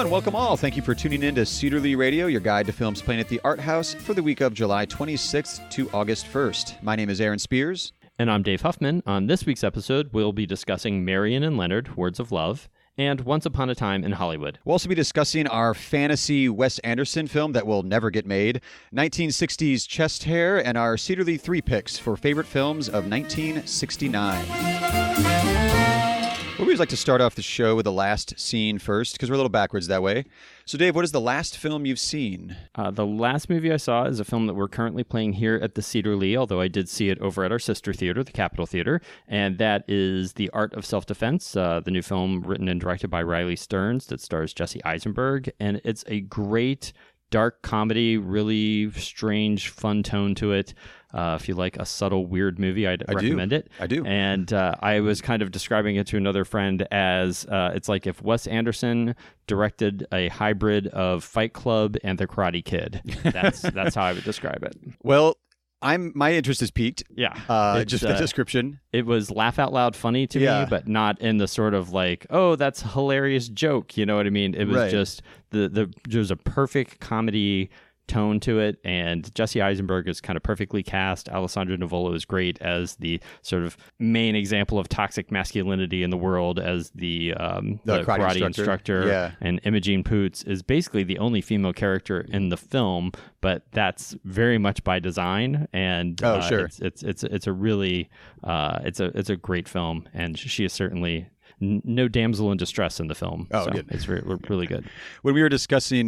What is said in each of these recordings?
and welcome all. Thank you for tuning in to Cedar Radio, your guide to films playing at the Art House for the week of July 26th to August 1st. My name is Aaron Spears. And I'm Dave Huffman. On this week's episode, we'll be discussing Marianne and Leonard, Words of Love, and Once Upon a Time in Hollywood. We'll also be discussing our fantasy Wes Anderson film that will never get made, 1960s Chest Hair, and our Cedarly 3 picks for favorite films of 1969. We always like to start off the show with the last scene first, because we're a little backwards that way. So, Dave, what is the last film you've seen? The last movie I saw is a film that we're currently playing here at the Cedar Lee, although I did see it over at our sister theater, the Capitol Theater, and that is The Art of Self-Defense, the new film written and directed by Riley Stearns that stars Jesse Eisenberg, and it's a great dark comedy, really strange, fun tone to it. If you like a subtle, weird movie, I'd recommend it. I do. And I was kind of describing it to another friend as it's like if Wes Anderson directed a hybrid of Fight Club and The Karate Kid. That's how I would describe it. Well, my interest is piqued. Yeah. Just the description. It was laugh out loud funny to me, but not in the sort of like, oh, that's a hilarious joke. You know what I mean? It was just there's a perfect comedy tone to it, and Jesse Eisenberg is kind of perfectly cast. Alessandro Nivola is great as the sort of main example of toxic masculinity in the world as the karate instructor. Yeah. And Imogen Poots is basically the only female character in the film, but that's very much by design. And it's a really it's a great film, and she is certainly no damsel in distress in the film. Oh, so good. It's really good. When we were discussing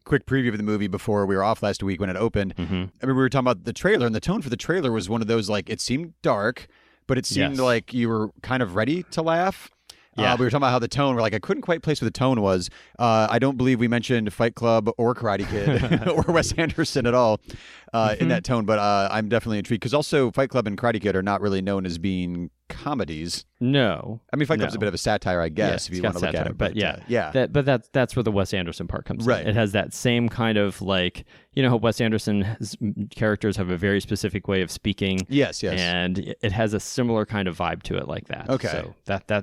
quick preview of the movie before we were off last week when it opened, I mean, we were talking about the trailer, and the tone for the trailer was one of those, like, it seemed dark, but it seemed like you were kind of ready to laugh. Yeah. We were talking about how the tone, we're like, I couldn't quite place what the tone was. I don't believe we mentioned Fight Club or Karate Kid or Wes Anderson at all in that tone, but I'm definitely intrigued, because also Fight Club and Karate Kid are not really known as being comedies. No. I mean, Fight Club's a bit of a satire, I guess, if you want to look at it. But that's where the Wes Anderson part comes in. It has that same kind of, like, you know how Wes Anderson's characters have a very specific way of speaking. Yes. And it has a similar kind of vibe to it like that. Okay. So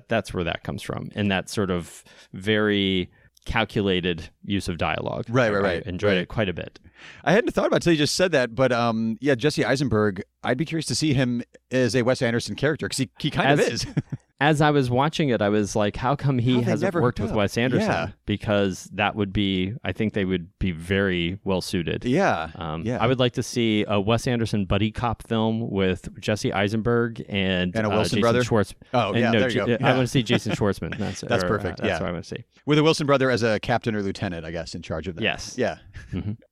that's where that comes from. And that sort of very calculated use of dialogue. Right. I enjoyed it quite a bit. I hadn't thought about it until you just said that, but Jesse Eisenberg, I'd be curious to see him as a Wes Anderson character, because he kind of is. As I was watching it, I was like, how come he hasn't worked with Wes Anderson? Yeah. Because that would be, I think they would be very well suited. Yeah. I would like to see a Wes Anderson buddy cop film with Jesse Eisenberg and a Wilson Jason brother. Schwartzman. Oh, yeah, there you go. I want to see Jason Schwartzman. That's perfect. That's what I want to see. With a Wilson brother as a captain or lieutenant, I guess, in charge of that. Yes. Yeah.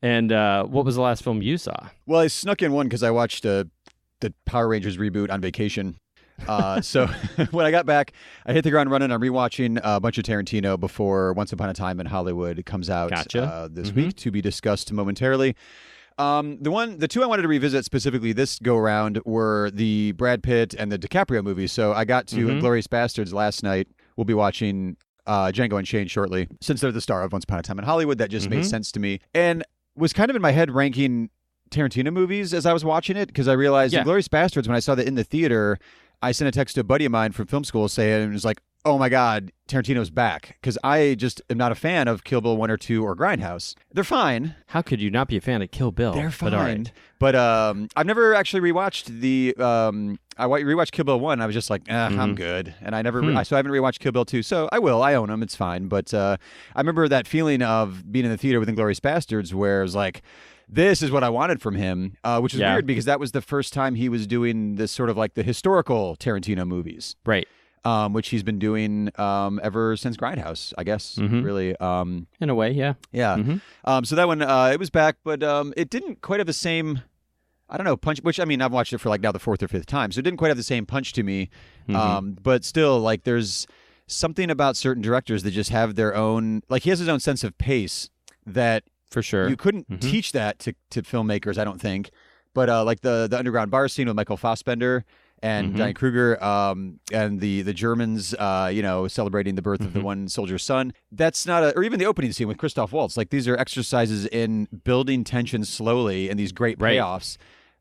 And what was the last film you saw? Well, I snuck in one because I watched the Power Rangers reboot on vacation. So when I got back, I hit the ground running. I'm rewatching a bunch of Tarantino before Once Upon a Time in Hollywood comes out this week, to be discussed momentarily. The two I wanted to revisit specifically this go around were the Brad Pitt and the DiCaprio movies. So I got to Inglourious Bastards last night. We'll be watching Django Unchained shortly. Since they're the star of Once Upon a Time in Hollywood, that just made sense to me, and was kind of in my head ranking Tarantino movies as I was watching it, because I realized Inglourious Bastards, when I saw that in the theater, I sent a text to a buddy of mine from film school saying, it was like, oh my God, Tarantino's back. Because I just am not a fan of Kill Bill 1 or 2 or Grindhouse. They're fine. How could you not be a fan of Kill Bill? They're fine. But, all right. But I've never actually rewatched I rewatched Kill Bill 1. And I was just like, I'm good. And I never, so I haven't rewatched Kill Bill 2. So I will. I own them. It's fine. But I remember that feeling of being in the theater with Inglourious Bastards, where it was like, this is what I wanted from him, which is weird, because that was the first time he was doing this sort of like the historical Tarantino movies. Right. Which he's been doing ever since Grindhouse, I guess, really. In a way, yeah. Yeah. So that one, it was back, but it didn't quite have the same, I don't know, punch, which, I mean, I've watched it for like now the 4th or 5th time, so it didn't quite have the same punch to me. But still, like, there's something about certain directors that just have their own, like, he has his own sense of pace that for sure you couldn't teach that to filmmakers, I don't think. But like the underground bar scene with Michael Fassbender and Diane Kruger, and the Germans, celebrating the birth of the one soldier's son. That's not or even the opening scene with Christoph Waltz. Like, these are exercises in building tension slowly and these great payoffs.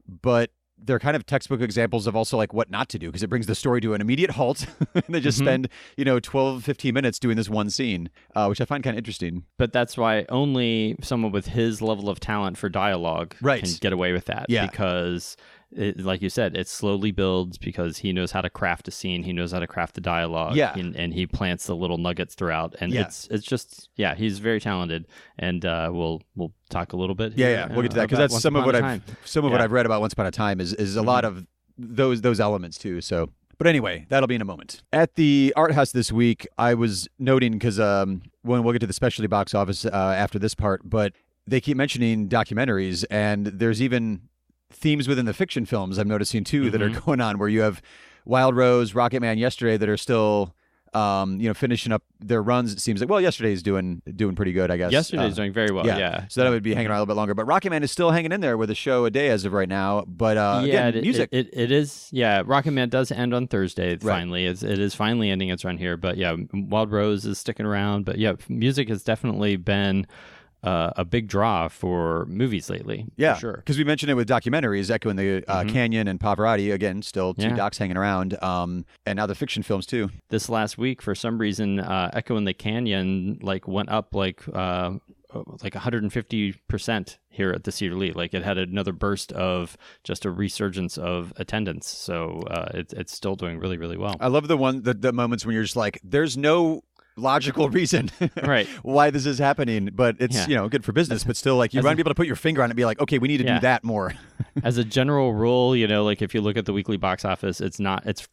But they're kind of textbook examples of also like what not to do, because it brings the story to an immediate halt. They just spend, 12, 15 minutes doing this one scene, which I find kind of interesting. But that's why only someone with his level of talent for dialogue can get away with that. Yeah. Because like you said, it slowly builds because he knows how to craft a scene. He knows how to craft the dialogue. Yeah. And he plants the little nuggets throughout. And it's just, he's very talented. And we'll talk a little bit here. Yeah, we'll get to that, because that's some of what I've read about Once Upon a Time is a lot of those elements too. So, but anyway, that'll be in a moment. At the art house this week, I was noting, because when we'll get to the specialty box office after this part, but they keep mentioning documentaries, and there's even themes within the fiction films I'm noticing too that are going on, where you have Wild Rose, Rocket Man, Yesterday that are still finishing up their runs. It seems like, well, Yesterday's doing pretty good, I guess. Yesterday's doing very well, yeah. So that would be hanging around a little bit longer. But Rocket Man is still hanging in there with a show a day as of right now. But again, music. It is, Rocket Man does end on Thursday, finally. It is finally ending its run here. But Wild Rose is sticking around. But music has definitely been a big draw for movies lately. Yeah, for sure. Because we mentioned it with documentaries, Echo in the Canyon and Pavarotti, again, still two docs hanging around, and now the fiction films too. This last week, for some reason, Echo in the Canyon went up like 150% here at the Cedar Lee. Like, it had another burst of just a resurgence of attendance. So it's still doing really, really well. I love the moments when you're just like, there's no logical reason right why this is happening, but it's good for business, but still, like, you want to be able to put your finger on it and be like, okay, we need to do that more. As a general rule, like, if you look at the weekly box office, it's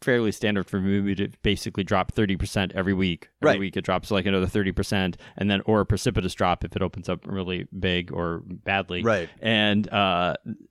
fairly standard for a movie to basically drop 30% every week. Every week it drops like another 30%, and then, or a precipitous drop if it opens up really big or badly. Right. And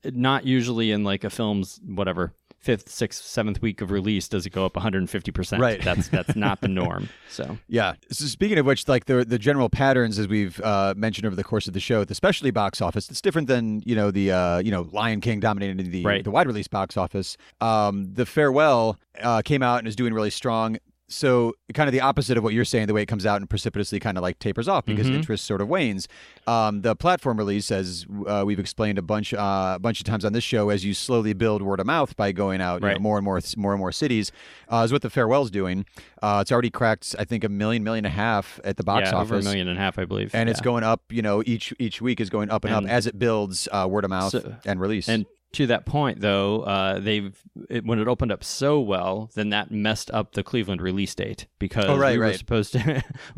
not usually in like a film's whatever 5th, 6th, 7th week of release does it go up 150%. Right. That's not the norm. So So speaking of which, like, the general patterns, as we've mentioned over the course of the show, the specialty box office, it's different than the Lion King dominating the wide release box office. The Farewell came out and is doing really strong. So kind of the opposite of what you're saying, the way it comes out and precipitously kind of like tapers off because interest sort of wanes. The platform release, as we've explained a bunch of times on this show, as you slowly build word of mouth by going out more and more cities, is what the Farewell's doing. It's already cracked, I think, 1.5 million at the box office. Over 1.5 million, I believe. And it's going up. Each week is going up and up as it builds word of mouth and release. And to that point, though, when it opened up so well, then that messed up the Cleveland release date, because we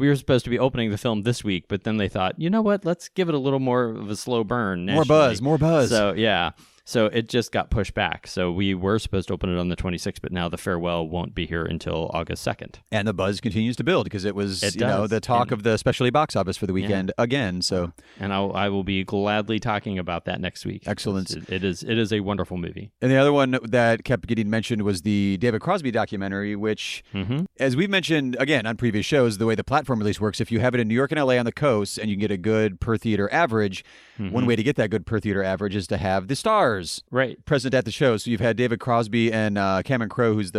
were supposed to be opening the film this week, but then they thought, you know what, let's give it a little more of a slow burn. Nationally. More buzz. So it just got pushed back. So we were supposed to open it on the 26th, but now the Farewell won't be here until August 2nd. And the buzz continues to build because it was the talk of the specialty box office for the weekend again. So, and I will be gladly talking about that next week. Excellent. It is a wonderful movie. And the other one that kept getting mentioned was the David Crosby documentary, which, as we've mentioned again on previous shows, the way the platform release works, if you have it in New York and LA on the coast and you can get a good per theater average, one way to get that good per theater average is to have the stars present at the show. So you've had David Crosby and Cameron Crowe, who's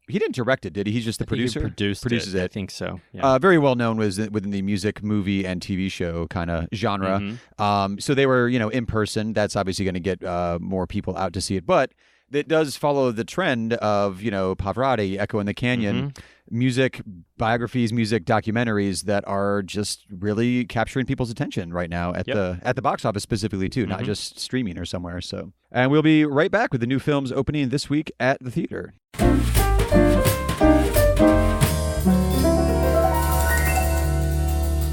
he didn't direct it, did he? He's just the producer? He produces it. I think so. Yeah. Very well known within the music, movie, and TV show kind of genre. So they were, in person. That's obviously going to get more people out to see it. But it does follow the trend of, Pavarotti, Echo in the Canyon, music biographies, music documentaries that are just really capturing people's attention right now at the box office specifically too, not just streaming or somewhere. So, and we'll be right back with the new films opening this week at the theater.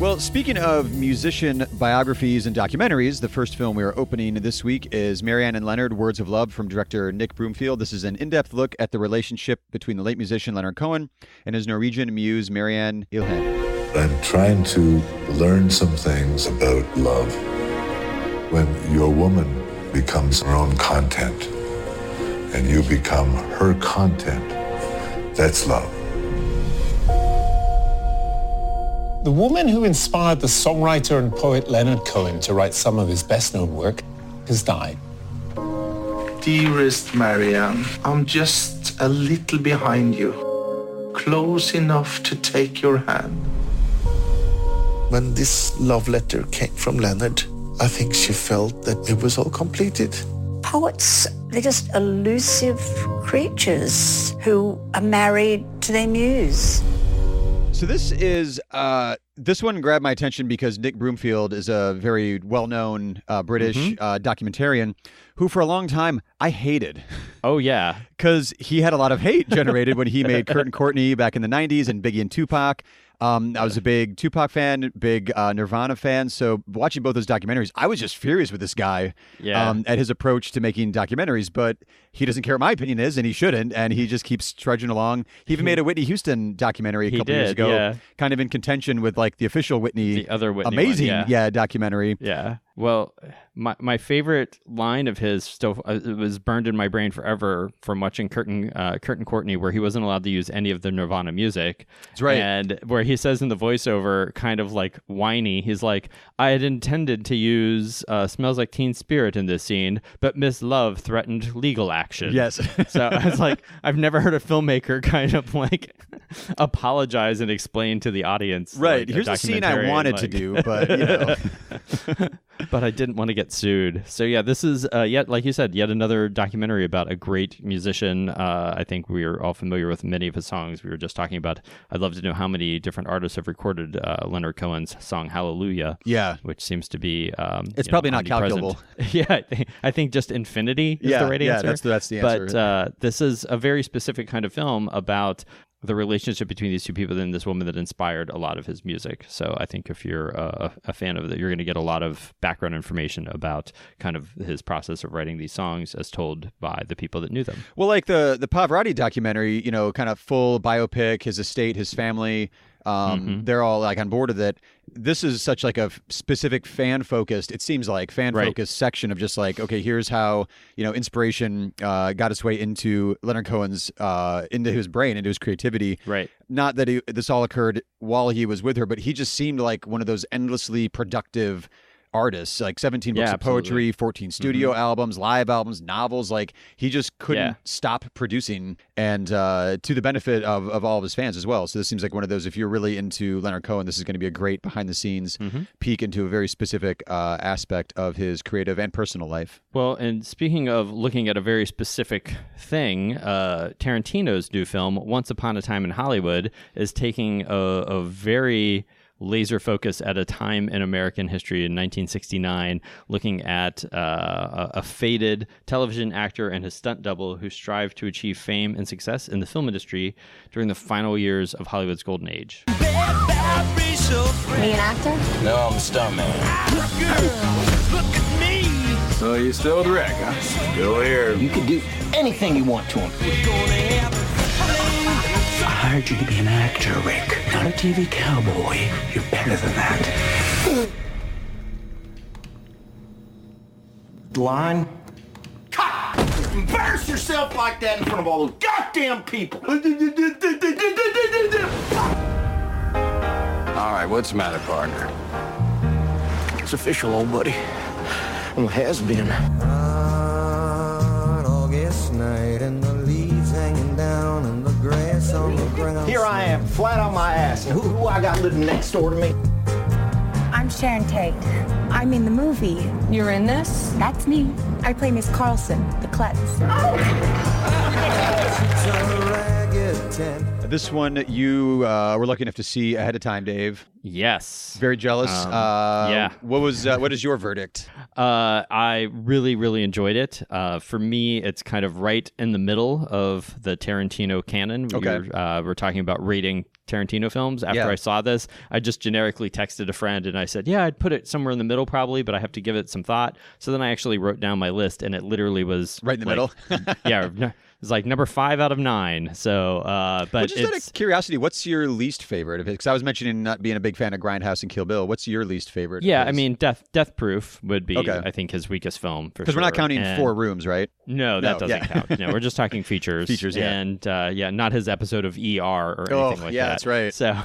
Well, speaking of musician biographies and documentaries, the first film we are opening this week is Marianne and Leonard, Words of Love, from director Nick Broomfield. This is an in-depth look at the relationship between the late musician Leonard Cohen and his Norwegian muse Marianne Ilhen. I'm trying to learn some things about love. When your woman becomes her own content and you become her content, that's love. The woman who inspired the songwriter and poet Leonard Cohen to write some of his best-known work has died. Dearest Marianne, I'm just a little behind you, close enough to take your hand. When this love letter came from Leonard, I think she felt that it was all completed. Poets They're just elusive creatures who are married to their muse. So this one grabbed my attention because Nick Broomfield is a very well-known British documentarian who for a long time I hated. Oh, yeah. Because he had a lot of hate generated when he made Kurt and Courtney back in the 90s and Biggie and Tupac. I was a big Tupac fan, big Nirvana fan. So watching both those documentaries, I was just furious with this guy at his approach to making documentaries. But he doesn't care what my opinion is, and he shouldn't. And he just keeps trudging along. He even made a Whitney Houston documentary a couple years ago, kind of in contention with like the official Whitney, the other Whitney amazing one, documentary. Yeah. Well, my favorite line of his still it was burned in my brain forever from watching Kurt and Courtney, where he wasn't allowed to use any of the Nirvana music. That's right. And where he says in the voiceover, kind of like whiny, he's like, I had intended to use Smells Like Teen Spirit in this scene, but Miss Love threatened legal action. Yes. So I was like, I've never heard a filmmaker kind of like apologize and explain to the audience. Right. Like, here's a scene I wanted to do, but you know. But I didn't want to get sued. So yeah, this is yet, like you said, yet another documentary about a great musician. I think we are all familiar with many of his songs. We were just talking about. I'd love to know how many different artists have recorded Leonard Cohen's song "Hallelujah." Yeah, which seems to be it's probably not calculable. Yeah, I think just infinity is the right answer. Yeah, that's the answer. But this is a very specific kind of film about the relationship between these two people and this woman that inspired a lot of his music. So I think if you're a fan of it, you're going to get a lot of background information about kind of his process of writing these songs as told by the people that knew them. Well, like the Pavarotti documentary, you know, kind of full biopic, his estate, his family, they're all like on board with it. This is such like a specific fan-focused, it seems like, fan-focused section of just like, okay, here's how, you know, inspiration got its way into Leonard Cohen's, into his brain, into his creativity. Right. Not that this all occurred while he was with her, but he just seemed like one of those endlessly productive artists, like 17 books of poetry, 14 studio albums, live albums, novels. Like he just couldn't stop producing, and to the benefit of all of his fans as well. So this seems like one of those, if you're really into Leonard Cohen, this is going to be a great behind the scenes peek into a very specific aspect of his creative and personal life. Well, and speaking of looking at a very specific thing, Tarantino's new film, Once Upon a Time in Hollywood, is taking a very laser focus at a time in American history in 1969, looking at a faded television actor and his stunt double who strive to achieve fame and success in the film industry during the final years of Hollywood's golden age. Me an actor? No, I'm a stuntman. Look at me! So you still with Rick, huh? Still here. You can do anything you want to him. I hired you to be an actor, Rick, not a TV cowboy. You're better than that. Line. Cut! Embarrass yourself like that in front of all those goddamn people! All right, what's the matter, partner? It's official, old buddy. Well, it has been. August night and the leaves hanging down and the grass on the ground. Here I am, flat on my ass. And who I got living next door to me? I'm Sharon Tate. I'm in the movie. You're in this? That's me. I play Miss Carlson, the klutz. This one you were lucky enough to see ahead of time, Dave. Yes. Very jealous. Yeah. What is your verdict? I really, really enjoyed it. For me, it's kind of right in the middle of the Tarantino canon. Okay. We're talking about rating Tarantino films. After I saw this, I just generically texted a friend and I said, yeah, I'd put it somewhere in the middle probably, but I have to give it some thought. So then I actually wrote down my list and it literally was right in the middle. Yeah. It's like number 5 out of 9. So, but just out of curiosity, what's your least favorite of it? Because I was mentioning not being a big fan of Grindhouse and Kill Bill. What's your least favorite? Yeah, I mean, Death Proof would be, I think, his weakest film. Because we're not counting Four Rooms, right? No, that doesn't count. No, we're just talking features. Features, yeah. And not his episode of ER or anything like that. Yeah, that's right. So,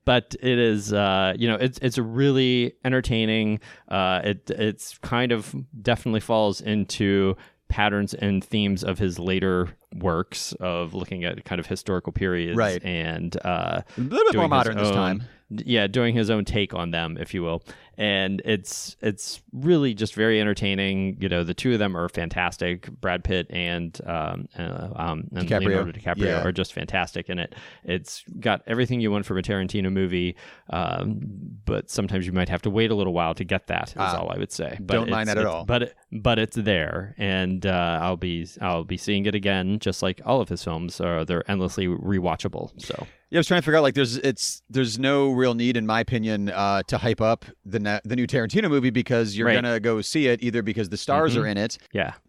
but it is, it's a really entertaining. It's kind of definitely falls into patterns and themes of his later works of looking at kind of historical periods, right? And a little bit more modern this time. Yeah, doing his own take on them, if you will. and it's really just very entertaining. You know, the two of them are fantastic. Brad Pitt and Leonardo DiCaprio are just fantastic in it. It's got everything you want from a Tarantino movie, but sometimes you might have to wait a little while to get that. Is all I would say. But don't mind that at all. But it's there, and I'll be seeing it again, just like all of his films. They're endlessly rewatchable. So. Yeah, I was trying to figure out, like, there's no real need, in my opinion, to hype up the new Tarantino movie, because you're gonna go see it either because the stars are in it,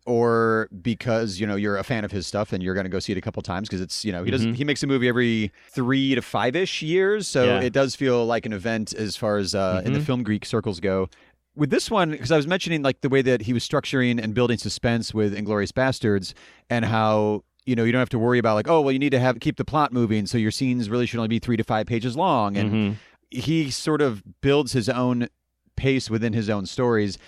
or because you're a fan of his stuff and you're gonna go see it a couple times because it's he makes a movie every 3 to 5-ish years, so it does feel like an event as far as in the film geek circles go. With this one, because I was mentioning like the way that he was structuring and building suspense with Inglourious Bastards, and how you don't have to worry about like, oh, well, you need to keep the plot moving, so your scenes really should only be 3 to 5 pages long. And he sort of builds his own pace within his own stories.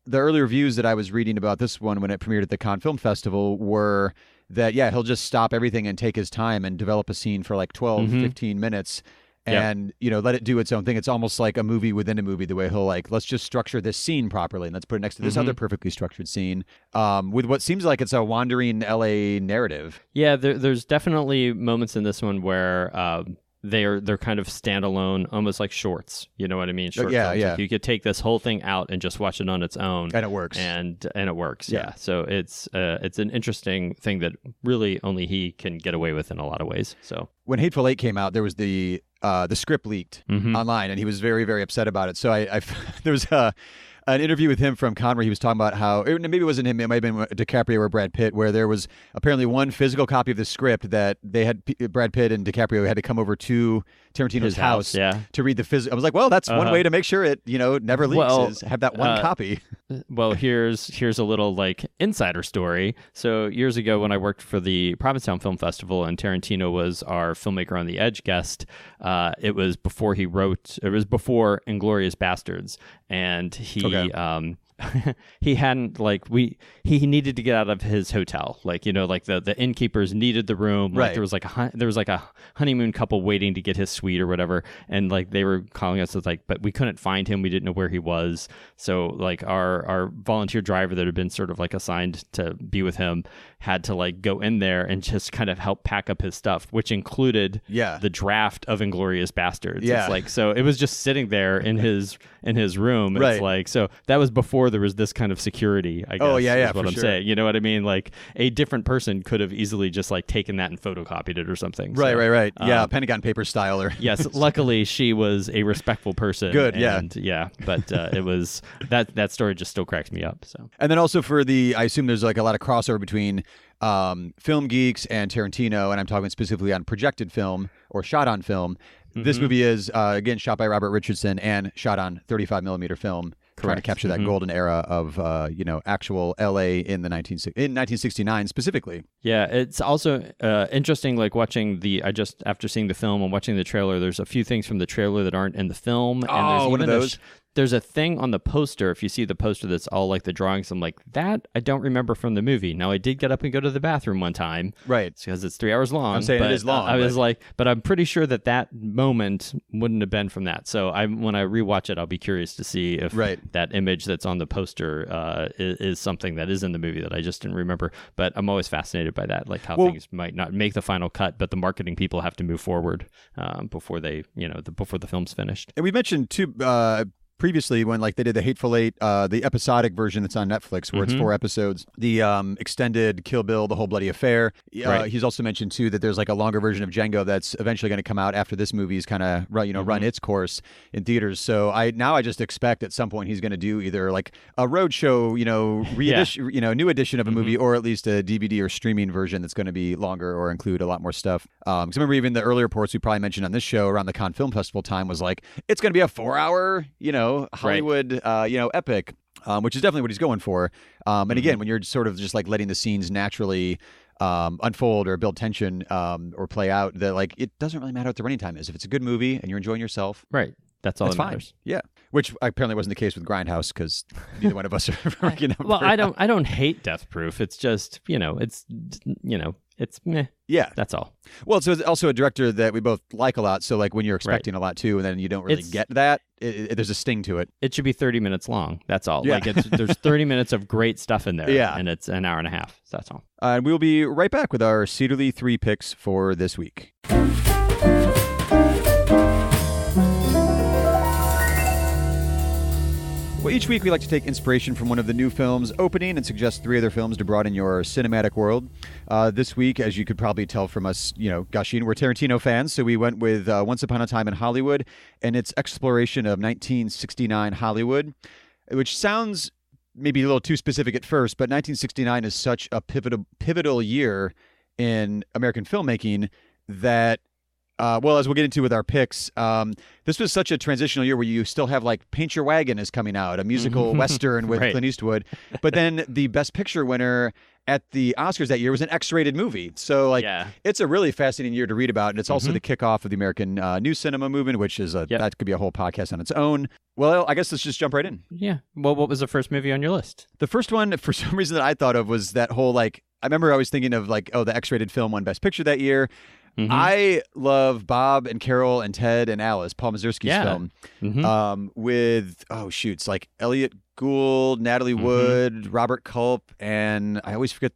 The early reviews that I was reading about this one when it premiered at the Cannes Film Festival were that, he'll just stop everything and take his time and develop a scene for like 12, 15 minutes. And, let it do its own thing. It's almost like a movie within a movie, the way he'll like, let's just structure this scene properly and let's put it next to this other perfectly structured scene with what seems like it's a wandering LA narrative. Yeah, there's definitely moments in this one where they're kind of standalone, almost like shorts. You know what I mean? Short films. Like you could take this whole thing out and just watch it on its own, and it works. And it works. Yeah. So it's an interesting thing that really only he can get away with in a lot of ways. So when Hateful Eight came out, there was the script leaked online, and he was very, very upset about it. So I there was an interview with him from Cannes where he was talking about how, maybe it wasn't him, it might have been DiCaprio or Brad Pitt, where there was apparently one physical copy of the script that they had, Brad Pitt and DiCaprio had to come over to Tarantino's house to read the physical. I was like, well, that's one way to make sure it, never leaks, is have that one copy. Well, here's a little like insider story. So years ago when I worked for the Provincetown Film Festival and Tarantino was our Filmmaker on the Edge guest, it was before Inglourious Bastards, and he he hadn't he needed to get out of his hotel, the innkeepers needed the room, there was like a honeymoon couple waiting to get his suite or whatever, and like they were calling us, but we couldn't find him, we didn't know where he was, so like our volunteer driver that had been sort of like assigned to be with him had to like go in there and just kind of help pack up his stuff, which included the draft of Inglourious Bastards. It's like, so it was just sitting there in his room. It's like, so that was before there was this kind of security, I guess. Is what I'm saying. You know what I mean? Like a different person could have easily just like taken that and photocopied it or something. Right. Pentagon paper style. Or yes. Luckily, she was a respectul person. Good. But it was that story just still cracks me up. So. And then also I assume there's like a lot of crossover between film geeks and Tarantino, and I'm talking specifically on projected film or shot on film. This movie is again shot by Robert Richardson and shot on 35 millimeter film. Trying to capture that golden era of actual LA in 1969 specifically. Yeah, it's also interesting, like watching after seeing the film and watching the trailer, there's a few things from the trailer that aren't in the film. And there's one of those. There's a thing on the poster, if you see the poster that's all like the drawings, I'm like, that I don't remember from the movie. Now, I did get up and go to the bathroom one time. Right. Because it's 3 hours long. I'm saying it is long. I was like, but I'm pretty sure that moment wouldn't have been from that. So when I rewatch it, I'll be curious to see if that image that's on the poster is something that is in the movie that I just didn't remember. But I'm always fascinated by that, like how things might not make the final cut, but the marketing people have to move forward before before the film's finished. And we mentioned too, previously when like they did the Hateful Eight, the episodic version that's on Netflix where it's 4 episodes, the extended Kill Bill, The Whole Bloody Affair. He's also mentioned too that there's like a longer version of Django that's eventually going to come out after this movie's kind of run its course in theaters. So I just expect at some point he's going to do either like a roadshow, new edition of a movie, or at least a DVD or streaming version that's going to be longer or include a lot more stuff. Because I remember even the earlier reports we probably mentioned on this show around the Cannes Film Festival time was like, it's going to be a 4-hour, Hollywood, epic, which is definitely what he's going for. And again, when you're sort of just like letting the scenes naturally unfold or build tension or play out, that like it doesn't really matter what the running time is. If it's a good movie and you're enjoying yourself, right? That's all that matters. Yeah, which apparently wasn't the case with Grindhouse because neither one of us are working. Well, I don't hate Death Proof. It's just it's meh. Yeah. That's all. Well, so it's also a director that we both like a lot. So like when you're expecting a lot too, and then you don't really get that, there's a sting to it. It should be 30 minutes long. That's all. Yeah. Like there's 30 minutes of great stuff in there. Yeah. And it's an hour and a half. So that's all. And we'll be right back with our Cedarly 3 picks for this week. Well, each week we like to take inspiration from one of the new films opening and suggest 3 other films to broaden your cinematic world. This week, as you could probably tell from us, gushing, we're Tarantino fans, so we went with Once Upon a Time in Hollywood and its exploration of 1969 Hollywood, which sounds maybe a little too specific at first, but 1969 is such a pivotal year in American filmmaking that as we'll get into with our picks, this was such a transitional year where you still have like Paint Your Wagon is coming out, a musical Western with Clint Eastwood. But then the Best Picture winner at the Oscars that year was an X-rated movie. So it's a really fascinating year to read about. And it's also the kickoff of the American New Cinema movement, which is that could be a whole podcast on its own. Well, I guess let's just jump right in. Yeah. Well, what was the first movie on your list? The first one, for some reason that I thought of, was that whole I remember I was thinking of the X-rated film won Best Picture that year. I love Bob and Carol and Ted and Alice, Paul Mazursky's film, with, it's like Elliot Gould, Natalie Wood, Robert Culp, and I always forget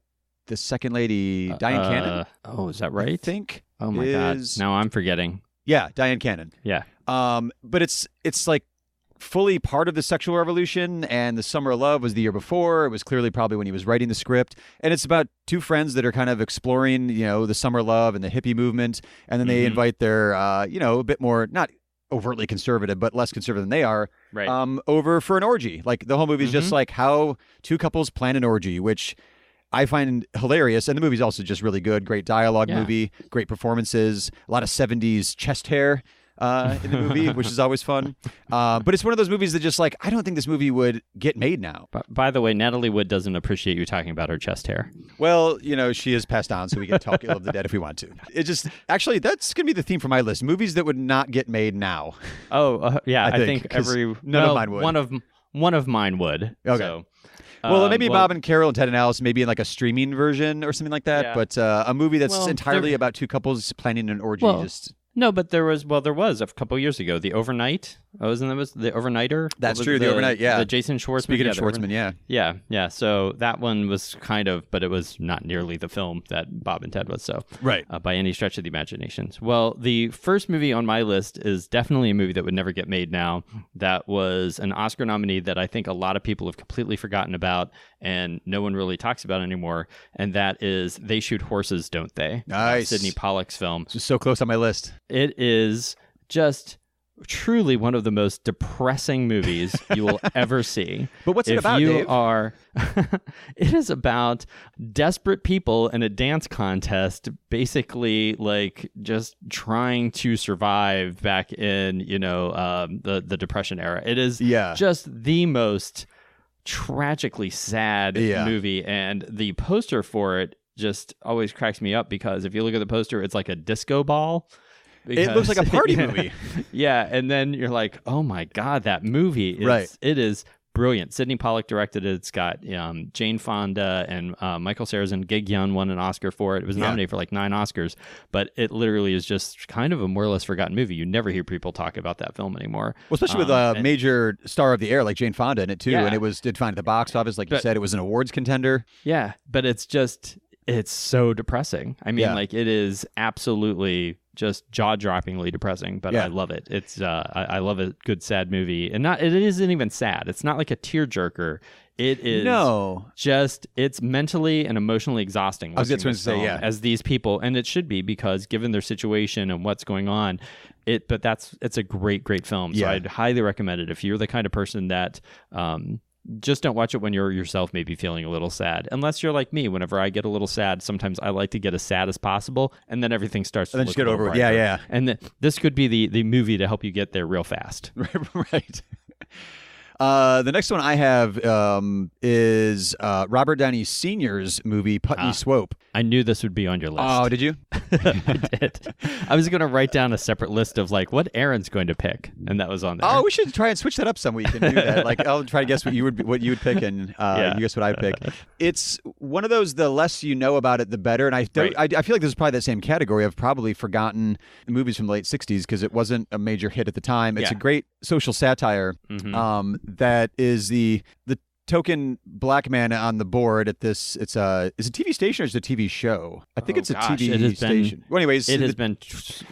the second lady, Diane Cannon. Oh, is that right? I think. Oh my God. Now I'm forgetting. Yeah, Diane Cannon. Yeah. But it's like fully part of the sexual revolution, and The Summer of Love was the year before. It was clearly probably when he was writing the script, and it's about 2 friends that are kind of exploring, the summer of love and the hippie movement, and then they invite their, a bit more, not overtly conservative, but less conservative than they are, over for an orgy. Like the whole movie is just like how 2 couples plan an orgy, which I find hilarious, and the movie's also just really good. Great dialogue movie, great performances, a lot of 70s chest hair in the movie, which is always fun. But it's one of those movies that just I don't think this movie would get made now. By the way, Natalie Wood doesn't appreciate you talking about her chest hair. Well, she is passed on, so we can talk ill of the dead if we want to. It just, actually, that's going to be the theme for my list. Movies that would not get made now. Oh, yeah. I think none of mine would. One of mine would. Okay. So, well, maybe Bob and Carol and Ted and Alice, maybe in like a streaming version or something like that. Yeah. But a movie that's entirely about 2 couples planning an orgy. No, but there was a couple years ago, The Overnight. Wasn't that the Overnighter? That's true, The Overnight, yeah. The Jason Schwartzman. Speaking of Schwartzman, yeah. Yeah. So that one was but it was not nearly the film that Bob and Ted was, by any stretch of the imagination. Well, the first movie on my list is definitely a movie that would never get made now. That was an Oscar nominee that I think a lot of people have completely forgotten about and no one really talks about anymore, and that is They Shoot Horses, Don't They? Nice. Sidney Pollack's film. It's so close on my list. It is just truly one of the most depressing movies you will ever see. But what's it about, Dave? It is about desperate people in a dance contest, basically just trying to survive back in, the Depression era. It is just the most tragically sad movie, and the poster for it just always cracks me up because if you look at the poster, it's like a disco ball. It looks like a party movie. Yeah, and then you're like, oh my God, that movie it is brilliant. Sidney Pollack directed it. It's got Jane Fonda and Michael Cera and Gig Young won an Oscar for it. It was nominated for 9 Oscars, but it literally is just kind of a more or less forgotten movie. You never hear people talk about that film anymore. Well, especially with a major star of the era like Jane Fonda in it too, and it did fine at the box office, like you said. It was an awards contender. Yeah, but it's so depressing. I mean, it is absolutely just jaw-droppingly depressing, but I love it. It's I love a good sad movie, and it isn't even sad. It's not like a tearjerker. It is it's mentally and emotionally exhausting. I was just going to say, as these people, and it should be because given their situation and what's going on, it's a great film. So I'd highly recommend it if you're the kind of person that just don't watch it when you're yourself maybe feeling a little sad. Unless you're like me, whenever I get a little sad, sometimes I like to get as sad as possible, and then everything starts to look just get over it. brighter. Yeah. And this could be the movie to help you get there real fast. Right. The next one I have is Robert Downey Sr.'s movie Putney Swope. I knew this would be on your list. Oh, did you? I did. I was going to write down a separate list of like what Aaron's going to pick, and that was on there. Oh, we should try and switch that up some week and do that. Like I'll try to guess what you would pick, and you guess what I pick. It's one of those. The less you know about it, the better. And I feel like this is probably that same category. I've probably forgotten movies from the late '60s because it wasn't a major hit at the time. It's a great social satire. That is the token black man on the board at this. It's a TV station or is it a TV show? I think it's a TV station. Well, anyways, it has been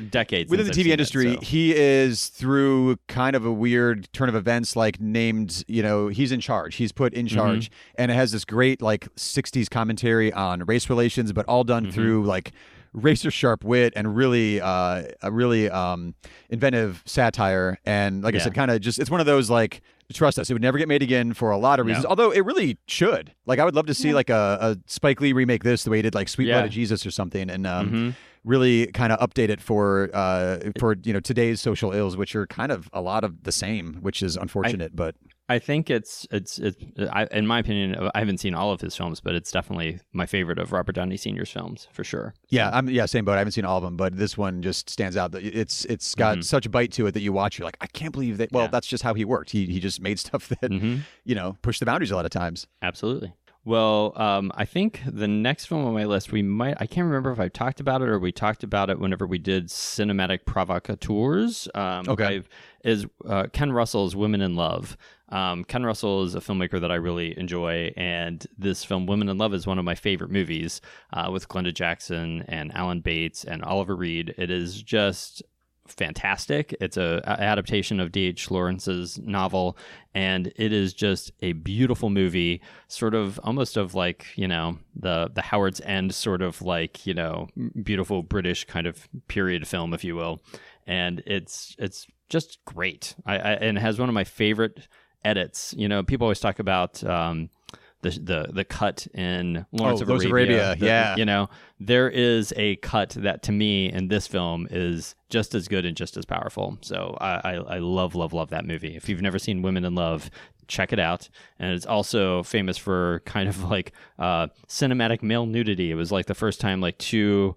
decades within the TV industry. He is through kind of a weird turn of events, like named. He's in charge. He's put in charge, and it has this great like '60s commentary on race relations, but all done through like razor sharp wit and really a really inventive satire. And like I said, kind of just it's one of those like. Trust us, it would never get made again for a lot of reasons. Although it really should. Like I would love to see like a Spike Lee remake this the way he did like Sweet Blood of Jesus or something, and really kind of update it for today's social ills, which are kind of a lot of the same, which is unfortunate. But I think it's in my opinion, I haven't seen all of his films, but it's definitely my favorite of Robert Downey Sr.'s films for sure. Yeah, same boat. I haven't seen all of them, but this one just stands out. It's got such a bite to it that you watch, you're like, I can't believe that. Well, that's just how he worked. He just made stuff that pushed the boundaries a lot of times. Absolutely. Well, I think the next film on my list, I can't remember if I talked about it or we talked about it whenever we did Cinematic Provocateurs. Is Ken Russell's Women in Love. Ken Russell is a filmmaker that I really enjoy, and this film, Women in Love, is one of my favorite movies with Glenda Jackson and Alan Bates and Oliver Reed. It is just fantastic. It's a adaptation of D.H. Lawrence's novel, and it is just a beautiful movie, sort of almost of like, the Howard's End sort of like, beautiful British kind of period film, if you will. And it's just great. And it has one of my favorite edits. People always talk about the cut in Lawrence of Arabia. There is a cut that to me in this film is just as good and just as powerful. So I love that movie. If you've never seen Women in Love, check it out. And it's also famous for kind of like cinematic male nudity. It was like the first time like two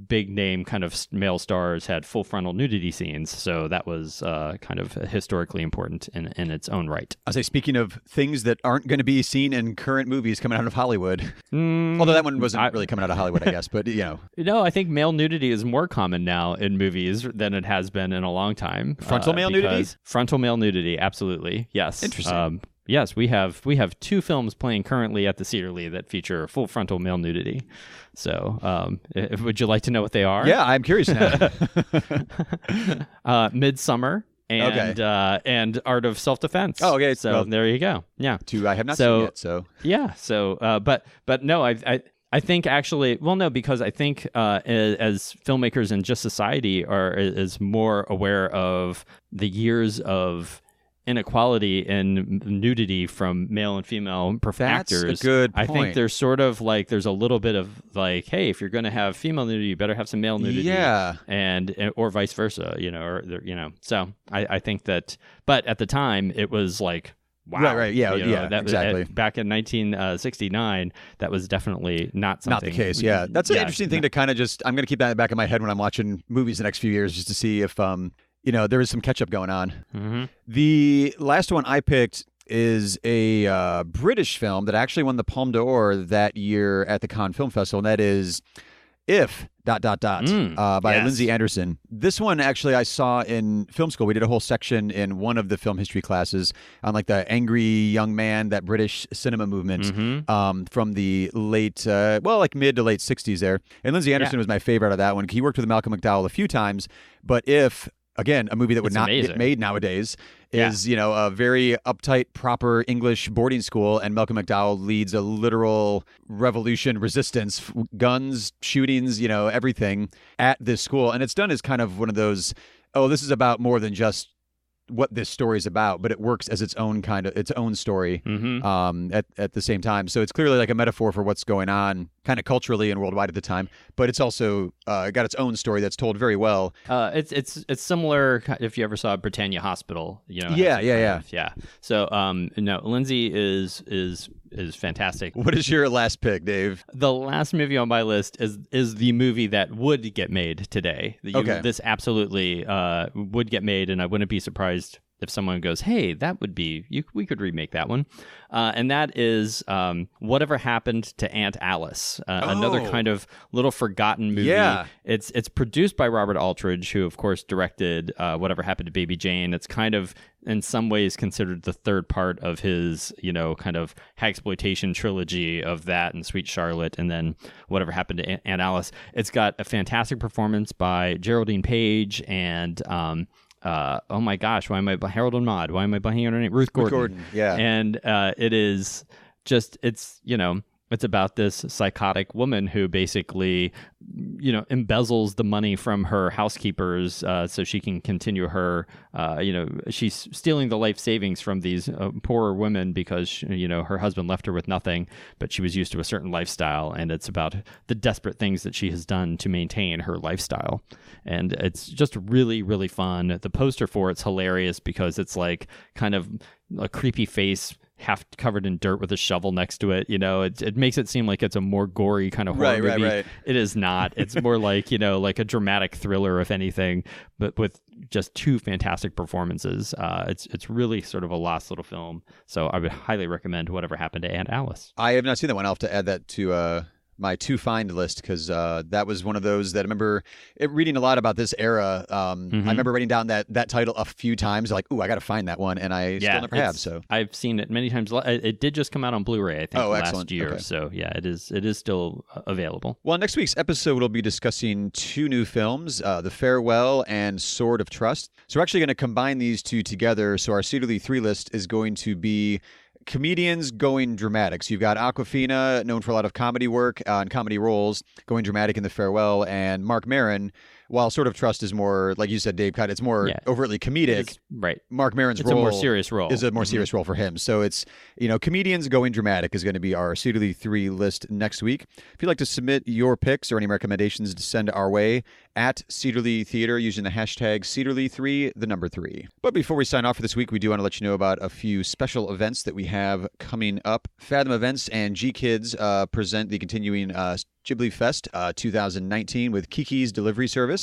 big name kind of male stars had full frontal nudity scenes, so that was kind of historically important in its own right. I say, speaking of things that aren't going to be seen in current movies coming out of Hollywood, although that one wasn't really coming out of Hollywood, I guess, but I think male nudity is more common now in movies than it has been in a long time. Frontal male nudity? Frontal male nudity, absolutely, yes. Interesting. Yes, we have two films playing currently at the Cedar Lee that feature full frontal male nudity. So, would you like to know what they are? Yeah, I'm curious now. Midsummer and Art of Self-Defense. Oh, okay. So there you go. Yeah. Two I have not seen yet. So yeah. So, but no, I think actually, well, no, because I think as filmmakers and just society is more aware of the years of inequality and nudity from male and female actors. That's a good point. I think there's sort of like there's a little bit of like, hey, if you're going to have female nudity, you better have some male nudity, and or vice versa, So I think that, but at the time it was like, wow, right, exactly. Back in 1969, that was definitely not something. Not the case. Yeah, that's an interesting thing to kind of just. I'm going to keep that in the back of my head when I'm watching movies the next few years, just to see if there is some catch up going on. Mm-hmm. The last one I picked is a British film that actually won the Palme d'Or that year at the Cannes Film Festival, and that is If ... by Lindsay Anderson. This one actually I saw in film school. We did a whole section in one of the film history classes on like the angry young man, that British cinema movement from the late, mid to late 60s there. And Lindsay Anderson was my favorite out of that one. He worked with Malcolm McDowell a few times, but If, again, a movie that would not get made nowadays, is, a very uptight, proper English boarding school, and Malcolm McDowell leads a literal revolution, resistance, guns, shootings, everything at this school. And it's done as kind of one of those, this is about more than just what this story is about, but it works as its own story at the same time. So it's clearly like a metaphor for what's going on kind of culturally and worldwide at the time, but it's also got its own story that's told very well. It's similar if you ever saw Britannia Hospital, you know. Yeah. So no, Lindsay is fantastic. What is your last pick, Dave? The last movie on my list is the movie that would get made today. This absolutely would get made, and I wouldn't be surprised if someone goes, hey, that would be, we could remake that one. And that is Whatever Happened to Aunt Alice, another kind of little forgotten movie. Yeah. It's produced by Robert Aldridge, who, of course, directed Whatever Happened to Baby Jane. It's kind of, in some ways, considered the third part of his, kind of hagsploitation trilogy of that and Sweet Charlotte and then Whatever Happened to Aunt Alice. It's got a fantastic performance by Geraldine Page and... oh my gosh, Harold and Maude? Why am I blanking on her name? Ruth Gordon. Yeah. And it is just, it's about this psychotic woman who basically, embezzles the money from her housekeepers so she can continue her, she's stealing the life savings from these poorer women because, her husband left her with nothing, but she was used to a certain lifestyle. And it's about the desperate things that she has done to maintain her lifestyle. And it's just really, really fun. The poster for it's hilarious because it's like kind of a creepy face half covered in dirt with a shovel next to it. It makes it seem like it's a more gory kind of horror movie. Right. It is not. It's more like, like a dramatic thriller, if anything, but with just two fantastic performances. It's really sort of a lost little film. So I would highly recommend Whatever Happened to Aunt Alice. I have not seen that one. I'll have to add that to my to find list because that was one of those that I remember reading a lot about this era. I remember writing down that title a few times, like, ooh, I got to find that one, and I still never have. So I've seen it many times. It did just come out on Blu-ray, I think, last year. Okay. So yeah, it is still available. Well, next week's episode we'll be discussing two new films, The Farewell and Sword of Trust. So we're actually going to combine these two together. So our Cedar 3 list is going to be comedians going dramatic. So you've got Awkwafina, known for a lot of comedy work and comedy roles, going dramatic in The Farewell, and Mark Maron, while Sword of Trust is more, like you said, Dave, it's more overtly comedic. Right. Mark Maron's role a more serious role. Is a more serious role for him. So it's, comedians going dramatic is going to be our Cedar 3 list next week. If you'd like to submit your picks or any recommendations to send our way at Cedarly Theater using the hashtag Cedarly3, the number 3. But before we sign off for this week, we do want to let you know about a few special events that we have coming up. Fathom Events and G-Kids present the continuing Ghibli Fest 2019 with Kiki's Delivery Service.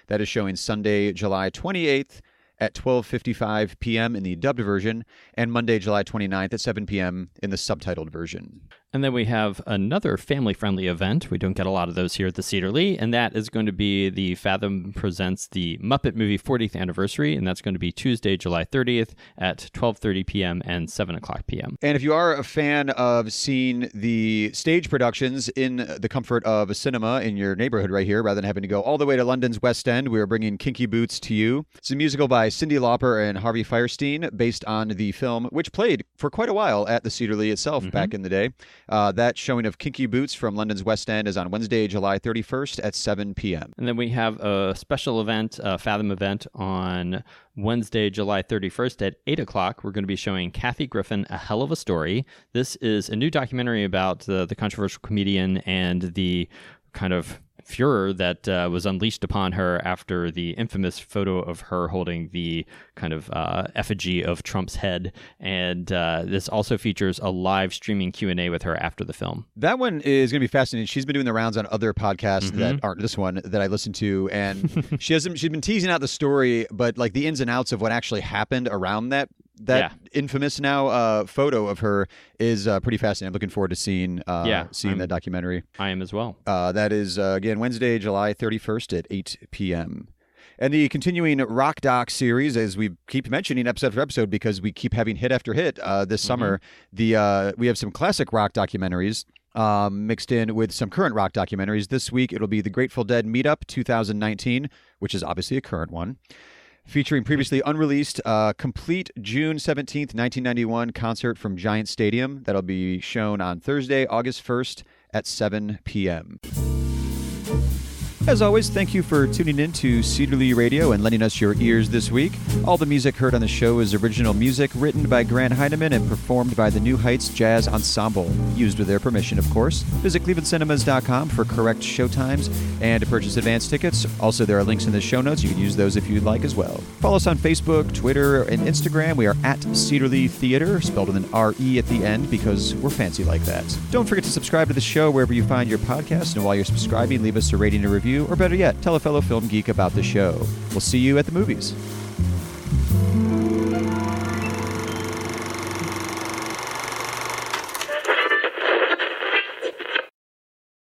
That is showing Sunday, July 28th at 12:55 p.m. in the dubbed version, and Monday, July 29th at 7 p.m. in the subtitled version. And then we have another family-friendly event. We don't get a lot of those here at the Cedar Lee, and that is going to be the Fathom Presents the Muppet Movie 40th Anniversary, and that's going to be Tuesday, July 30th at 12:30 p.m. and 7 o'clock p.m. And if you are a fan of seeing the stage productions in the comfort of a cinema in your neighborhood right here, rather than having to go all the way to London's West End, we are bringing Kinky Boots to you. It's a musical by Cyndi Lauper and Harvey Fierstein, based on the film, which played for quite a while at the Cedar Lee itself back in the day. That showing of Kinky Boots from London's West End is on Wednesday, July 31st at 7 p.m. And then we have a special event, a Fathom event on Wednesday, July 31st at 8 o'clock. We're going to be showing Kathy Griffin, A Hell of a Story. This is a new documentary about the controversial comedian and the kind of furor that was unleashed upon her after the infamous photo of her holding the kind of effigy of Trump's head. And this also features a live streaming Q&A with her after the film. That one is going to be fascinating. She's been doing the rounds on other podcasts that aren't this one that I listened to, and she's been teasing out the story, but like the ins and outs of what actually happened around that infamous now photo of her is pretty fascinating. I'm looking forward to seeing that documentary. I am as well. That is, again, Wednesday, July 31st at 8 p.m. And the continuing Rock Doc series, as we keep mentioning episode for episode because we keep having hit after hit this summer, we have some classic rock documentaries mixed in with some current rock documentaries. This week, it'll be the Grateful Dead Meetup 2019, which is obviously a current one, featuring previously unreleased complete June 17th, 1991 concert from Giant Stadium. That'll be shown on Thursday, August 1st at 7 p.m. As always, thank you for tuning in to Cedarly Radio and lending us your ears this week. All the music heard on the show is original music written by Grant Heineman and performed by the New Heights Jazz Ensemble, used with their permission, of course. Visit clevelandcinemas.com for correct showtimes and to purchase advance tickets. Also, there are links in the show notes. You can use those if you'd like as well. Follow us on Facebook, Twitter, and Instagram. We are at Cedarly Theater, spelled with an R-E at the end because we're fancy like that. Don't forget to subscribe to the show wherever you find your podcast, and while you're subscribing, leave us a rating and review, or better yet, tell a fellow film geek about the show. We'll see you at the movies.